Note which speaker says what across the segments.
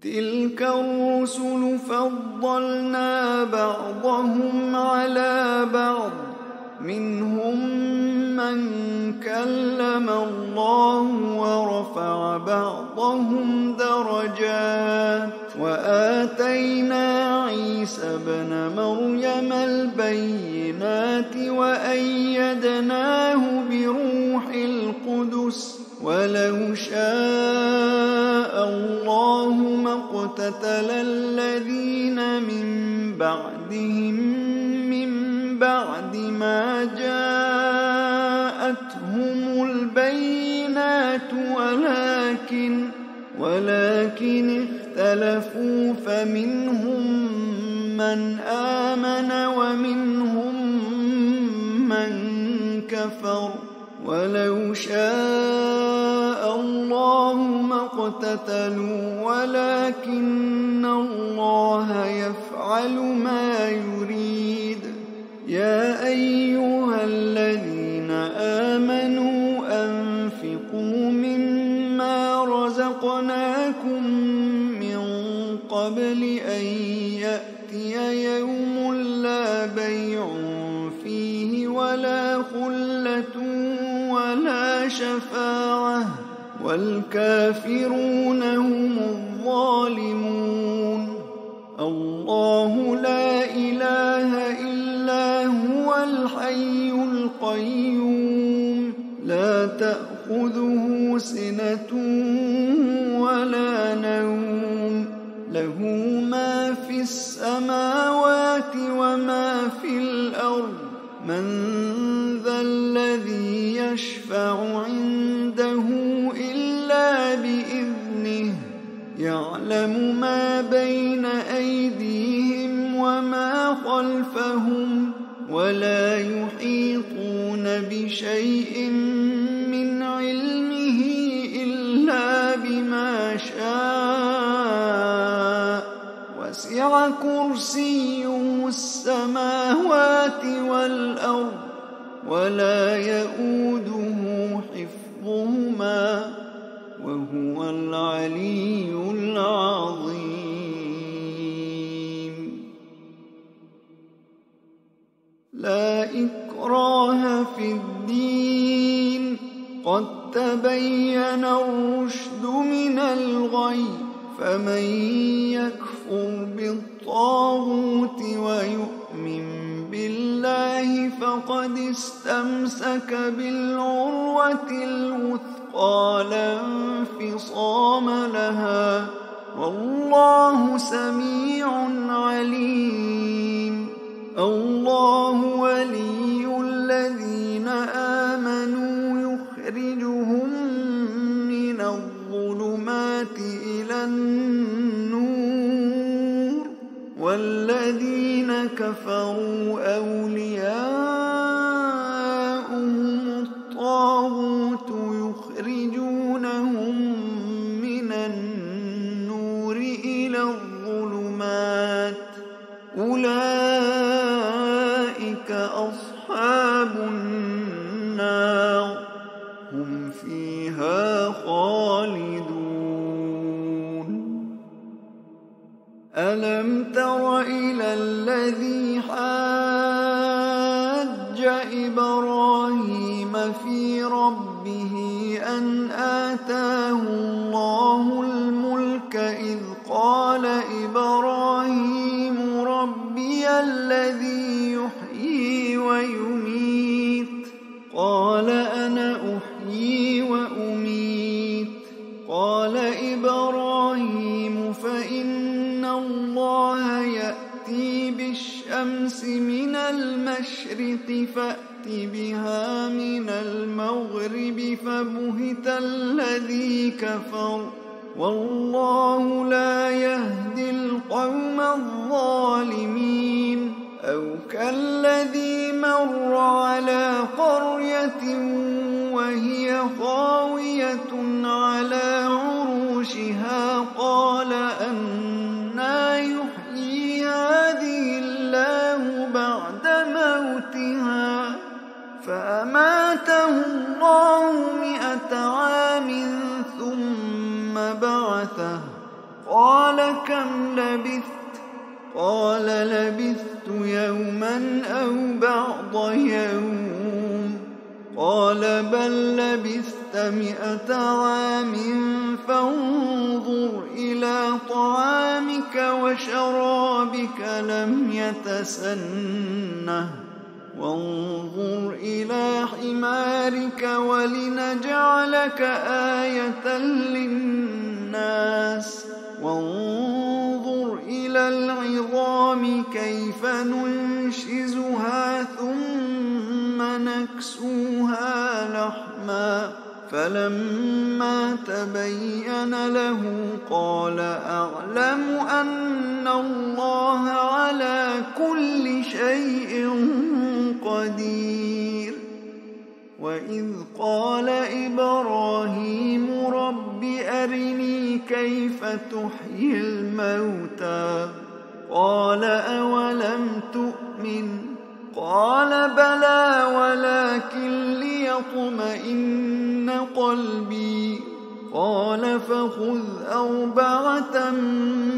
Speaker 1: تلك الرسل فضلنا بعضهم على بعض منهم من كلم الله ورفع بعضهم درجات وآتينا عيسى ابن مريم البينات وأيدناه بروح القدس ولو شاء الله ما اقتتل الذين من بعدهم من بعد ما جاءتهم البينات ولكن اختلفوا فمنهم من آمن ومنهم من كفر ولو شاء الله ما اقتتلوا ولكن الله يفعل ما يريد. يا أيها الذين آمنوا أنفقوا مما رزقناكم من قبل أن يأتي يوم لا بيع فيه ولا خلة ولا شفاعة والكافرون هم الظالمون. الله لا إله إلا هو الحي القيوم لا تأخذه سنة ولا نوم له ما في السماوات وما في الأرض من ذا الذي يشفع عنده إلا بإذنه يعلم ما بين أيديهم وما خلفهم ولا يحيطون بشيء من علمه إلا بما شاء وسع كرسيه السماوات والأرض ولا يؤوده حفظهما وهو العلي العظيم. لا إكراه في الدين قد تبين الرشد من الغي فمن يكفر بالطاغوت ويؤمن بالله فقد استمسك بالعروة الوثقى لا انفصام لها والله سميع عليم. الله ولي الذين آمنوا يخرجهم من الظلمات إلى النور والذين كفروا أولياؤهم الطاغوت يخرجونهم من النور إلى الظلمات أولئك أصحاب النار هم فيها خالدون. ألم تر إلى الذي حاج إبراهيم في ربه أن آتاه الله الملك إذ قال إبراهيم ربي الذي يحيي ويميت قال أنا أحيي وأميت قال إبراهيم فإن الله يأتي بالشمس من المشرق فأت بها من المغرب فبهت الذي كفر والله لا يهدي القوم الظالمين. أو كالذي مر على قرية وهي خاوية على عروشها قال أنى يحيي هذه الله بعد موتها فأماته الله 100 عام ثم بعثه قال قال كم لبثت؟ قال لبثت يوما أو بعض يوم. قال بل لبثت 100 عام فانظر إلى طعامك وشرابك لم يتسنه وانظر إلى حمارك ولنجعلك آية للناس وانظر إلى العظام كيف ننشزها ثم نكسوها لحما فلما تبين له قال أعلم أن الله على كل شيء قدير. وإذ قال إبراهيم رب أرني كيف تحيي الموتى قال أولم تؤمن قال بلى ولكن ليطمئن قلبي قال فخذ 4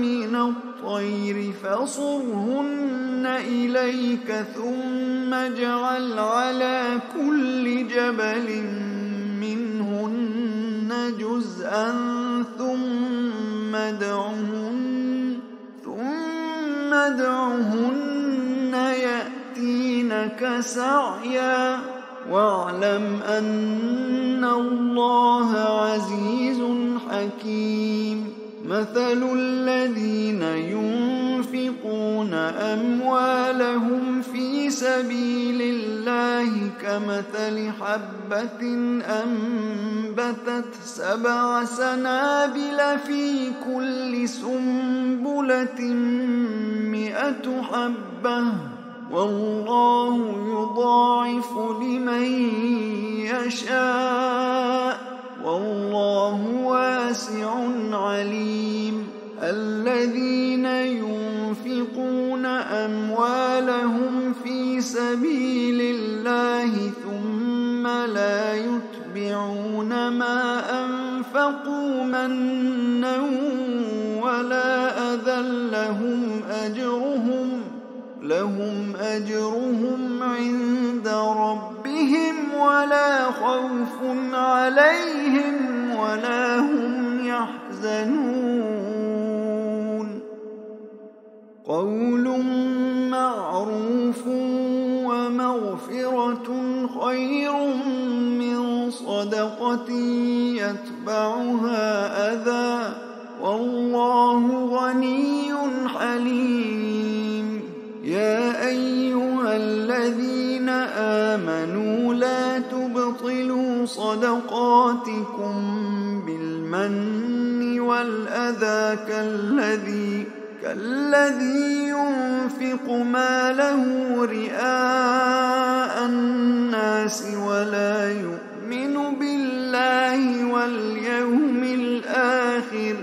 Speaker 1: من الطير فصرهن إليك ثم اجعل على كل جبل منهن جزءا ثم ادعهن يأتينك سعيا واعلم أن الله عزيز حكيم. مثل الذين ينفقون أموالهم في سبيل الله كمثل حبة أنبتت 7 سنابل في كل سنبلة 100 حبة والله يضاعف لمن يشاء والله واسع عليم. الذين ينفقون أموالهم في سبيل الله ثم لا يتبعون ما أنفقوا منا ولا أذى لهم أجرهم عند ربهم ولا خوف عليهم ولا هم يحزنون. قول معروف ومغفرة خير من صدقة يتبعها أذى والله غني حليم. يا أيها الذين آمنوا لا تبطلوا صدقاتكم بالمن والأذى كالذي ينفق ماله رئاء الناس ولا يؤمن بالله واليوم الآخر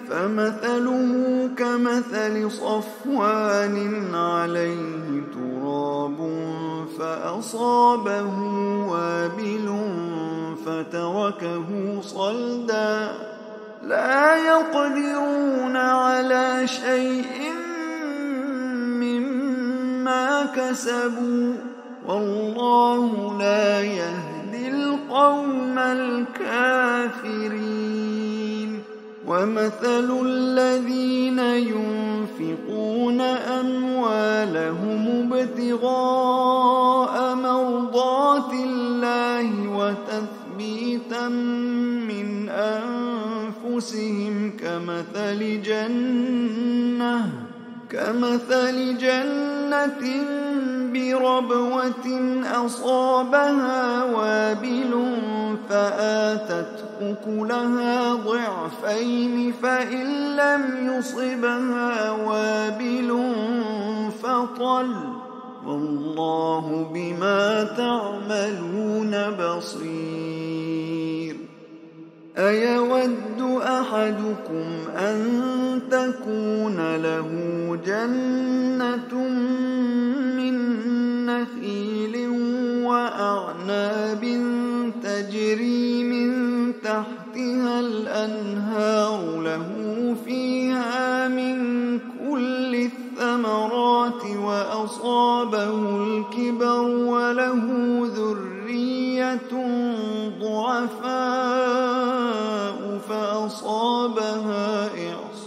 Speaker 1: فمثله كمثل صفوان عليه تراب فأصابه وابل فتركه صلدا لا يقدرون على شيء مما كسبوا والله لا يهدي القوم الكافرين. ومثل الذين ينفقون أموالهم ابتغاء مرضات الله وتثبيتا من أنفسهم كمثل جنة بربوة أصابها وابل فآتت أكلها ضعفين فإن لم يصبها وابل فطل والله بما تعملون بصير. أيود أحدكم أن تكون له جنة من نخيل وأعناب تجري من تحتها الأنهار له فيها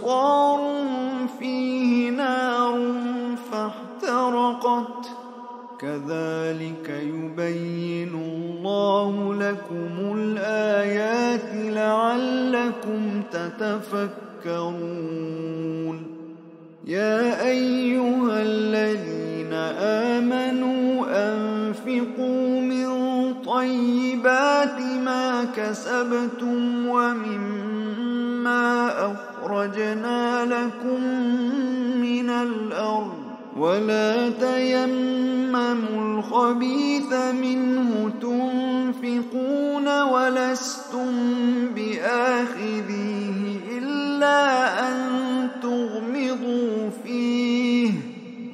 Speaker 1: قصار فيه نار فاحترقت كذلك يبين الله لكم الآيات لعلكم تتفكرون يا أيها الذين آمنوا أنفقوا من طيبات ما كسبتم ومما أخرجنا لكم من الأرض ولا تيمموا الخبيث منه تنفقون ولستم بآخذيه إلا أن تغمضوا فيه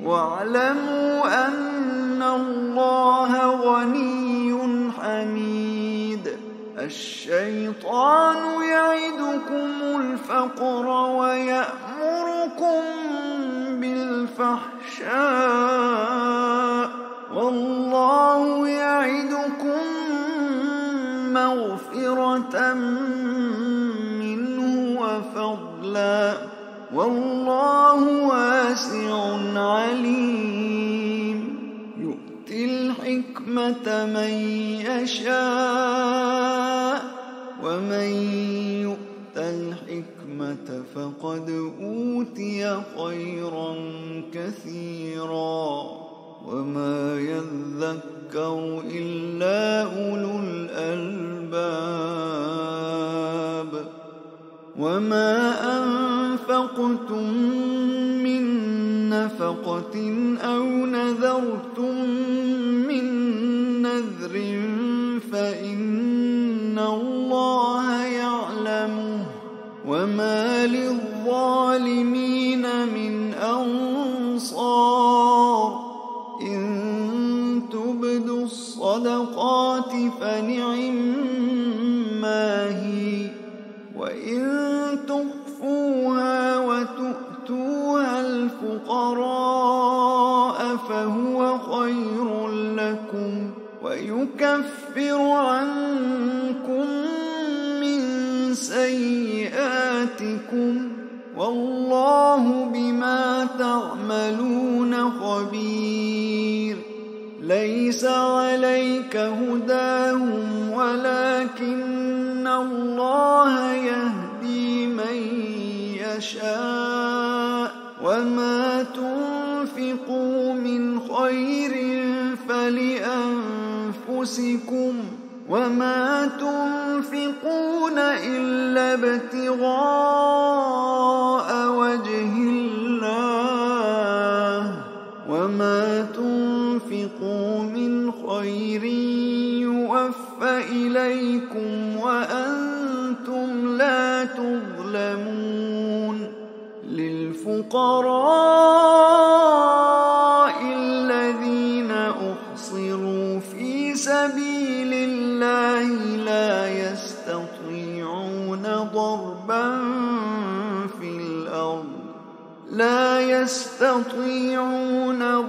Speaker 1: واعلموا أن الله غني حميد الشيطان يعدكم الفقر ويأمركم بالفحشاء والله يعدكم مغفرة منه وفضلا والله واسع عليم يؤتي الحكمة من يشاء ومن يؤت الحكمة فقد أوتي خيرا كثيرا وما يذكر إلا أولو الألباب وما أنفقتم من نفقة أو نذرتم من نذر فإن الله يعلمه وما للظالمين من أنصار إن تبدوا الصدقات فنعما هي وإن تخفوها وتؤتوها الفقراء فهو خير لكم ويكفر عنكم من سيئاتكم والله بما تعملون خبير ليس عليك هداهم ولكن الله يهدي من يشاء وما تنفقوا من خير فلأنفسكم وما تنفقون إلا ابتغاء وجه الله وما تنفقوا من خير يوفى إليكم وأنتم لا تظلمون للفقراء الذين أحصروا في سبيل الله لا يستطيعون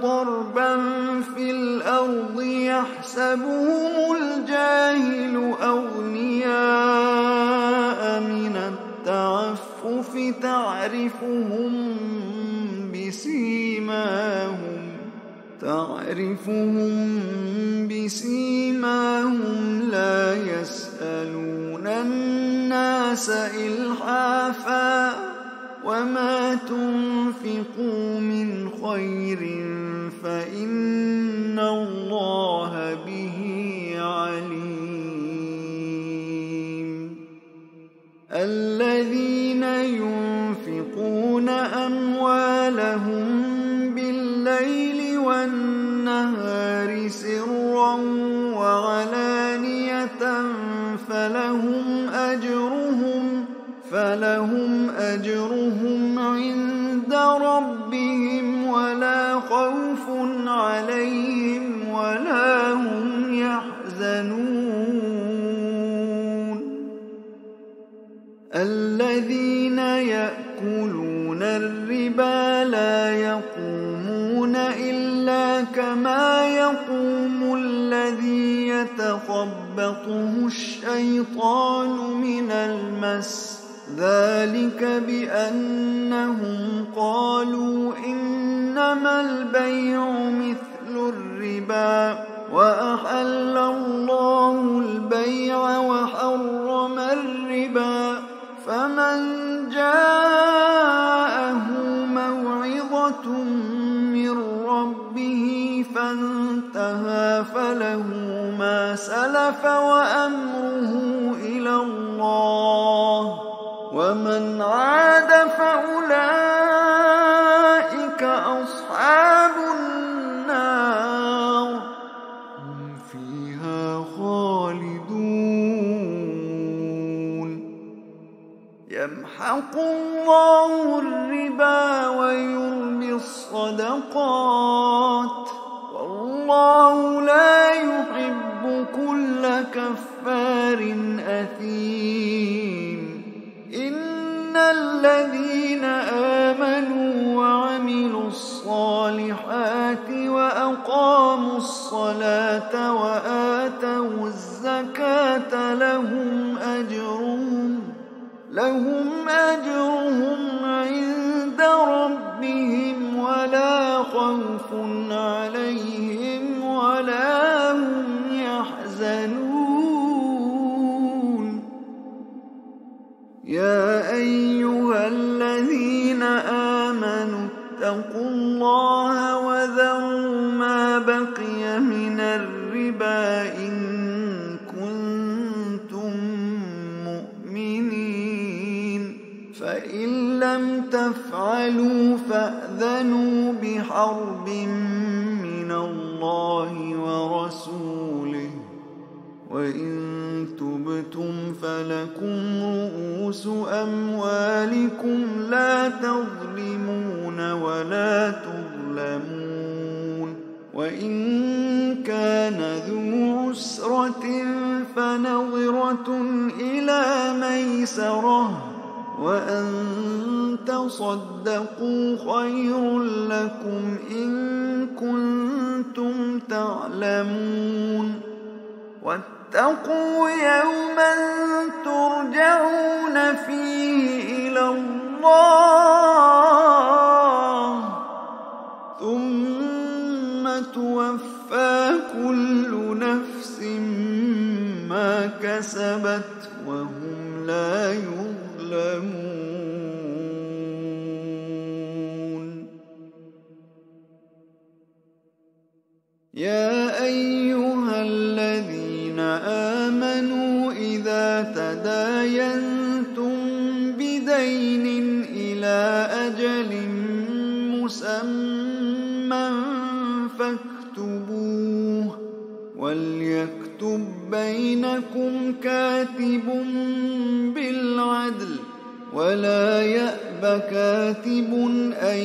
Speaker 1: ضربا في الأرض يحسبهم الجاهل أغنياء من التعفف تعرفهم بسيماهم لا يسألون الناس إلحافا وما تنفقوا من خير فإن الله به عليم. الذين ينفقون أموالهم بالليل والنهار سرا وعلانية فلهم أجرهم عند ربهم ولا خوف عليهم ولا هم يحزنون. الذين يأكلون الربا لا يقومون إلا كما يقوم الذي يتخبطه الشيطان من المس ذلك بأنهم قالوا إنما البيع مثل الربا وأحل الله البيع وحرم الربا فمن جاءه موعظة من ربه فانتهى فله ما سلف وأمره إلى الله ومن عاد فأولئك أصحاب النار هم فيها خالدون يمحق الله الربا ويربي الصدقات والله لا يحب كل كفار أثيم إن الذين آمنوا وعملوا الصالحات وأقاموا الصلاة وآتوا الزكاة لهم أجرهم عند ربهم ولا خوف عليهم ولا هم يحزنون يا أيها الذين آمنوا اتقوا الله وذروا ما بقي من الربا إن كنتم مؤمنين فإن لم تفعلوا فأذنوا بحرب من الله ورسوله وإن تبتم فلكم رؤوس أموالكم لا تظلمون ولا تظلمون وإن كان ذو عسرة فنظرة إلى ميسرة وأن تصدقوا خير لكم إن كنتم تعلمون واتقوا يوما ترجعون فيه إلى الله ثم توفى كل نفس ما كسبت وهم لا يظلمون يا أيها الذين آمنوا إذا تداينتم بدين إلى أجل مسمى فاكتبوه وليكتب بينكم كاتب بالعدل ولا يأب كاتب أن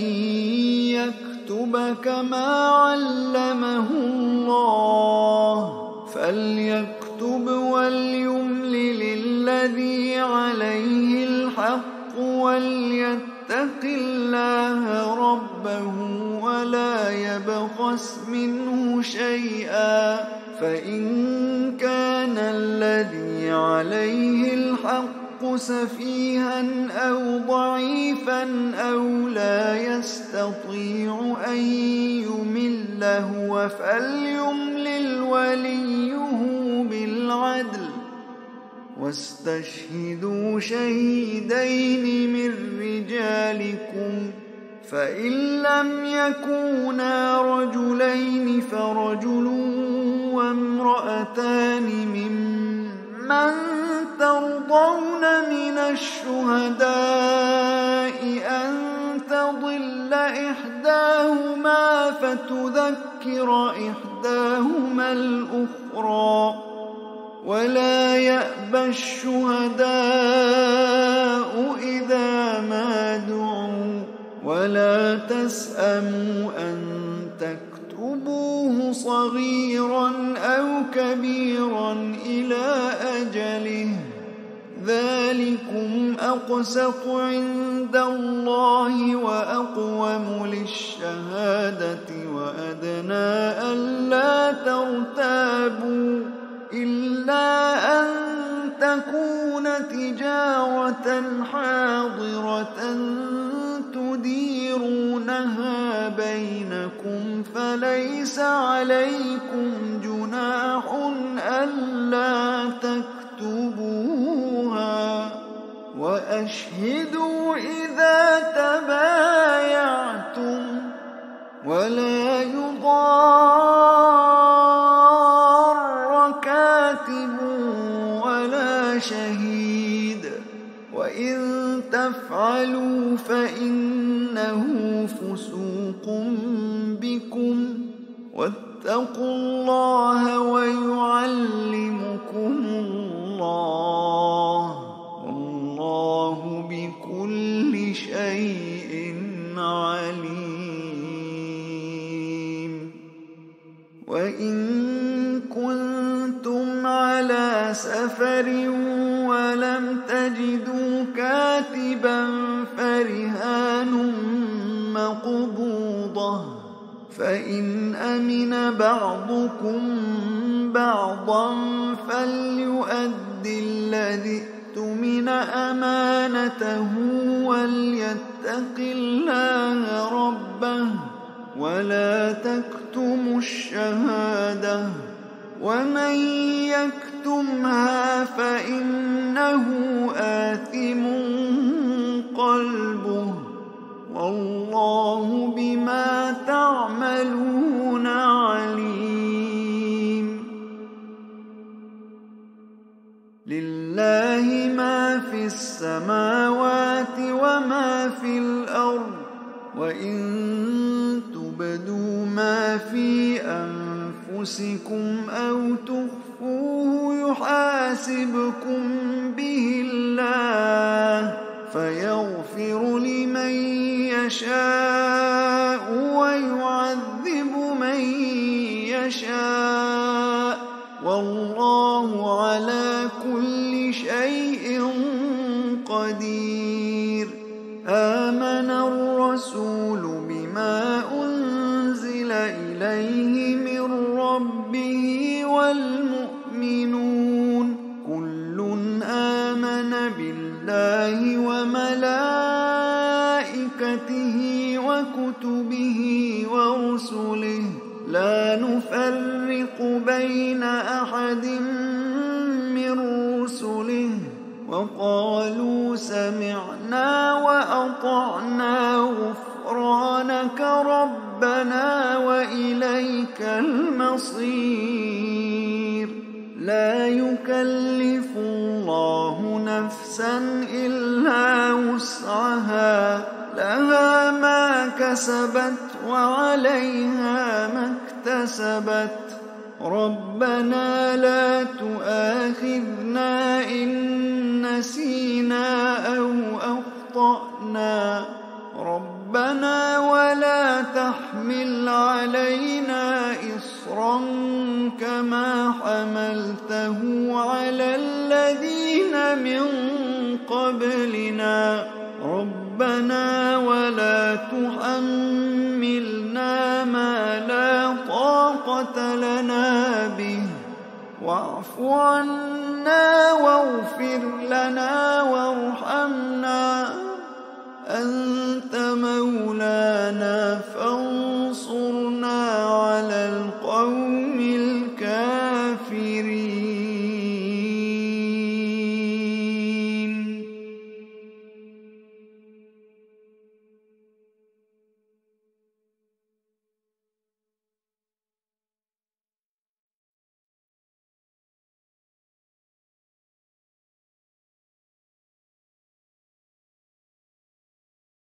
Speaker 1: يكتب كما علمه الله فليكتب وليملل الذي عليه الحق وليتق الله ربه ولا يبخس منه شيئا فإن كان الذي عليه الحق سفيها أو ضعيفا أو لا يستطيع أن يمل هو فليملل وليه بالعدل واستشهدوا شهيدين من رجالكم فإن لم يكونا رجلين فرجل وامرأتان ممن ترضون من الشهداء أن تضل إحداهما فتذكر إحداهما الأخرى ولا يأبى الشهداء إذا ما دعوا ولا تسأموا أن تكتبوه صغيرا أو كبيرا إلى أجله ذلكم أقسط عند الله وأقوم للشهادة وأدنى ألا ترتابوا إلا أن تكون تجارة بكم فليس عليكم جناح ألا تكتبوها وأشهدوا إذا تبايعتم ولا يضار كاتب ولا شهيد وإن تفعلوا فإنه فسوق بكم واتقوا الله ويعلمكم الله والله بكل شيء عليم. وإن كنتم على سفر ولم تجدوا كاتبا فرهان مقبوضة فإن أمن بعضكم بعضا فليؤد الذي اؤتمن أمانته وليتق الله ربه ولا تكتموا الشهادة ومن يكتمها فإنه آثم قلبه والله بما تعملون عليم. لله ما في السماوات وما في الأرض وإن تبدوا ما في أنفسكم أو تخفوه يحاسبكم به الله فيغفر لمن يشاء ويعذب من يشاء والله على كل شيء قدير. آمن الرسول بما أنزل إليه من ربه والمؤمنون كل آمن بالله وملائكته وكتبه ورسله لا نفرق بين أحد من رسله وقالوا سمعنا وأطعنا غفرانك ربنا وإليك المصير. لا يكلف الله نفسا إلا وسعها لها ما كسبت وعليها ما اكتسبت ربنا لا تؤاخذنا إن نسينا أو أخطأنا ربنا ولا تحمل علينا إصرا كما حملته على الذين من قبلنا ربنا ولا تحملنا ما لا طاقة لنا به واعف عنا واغفر لنا وارحمنا أنت مولانا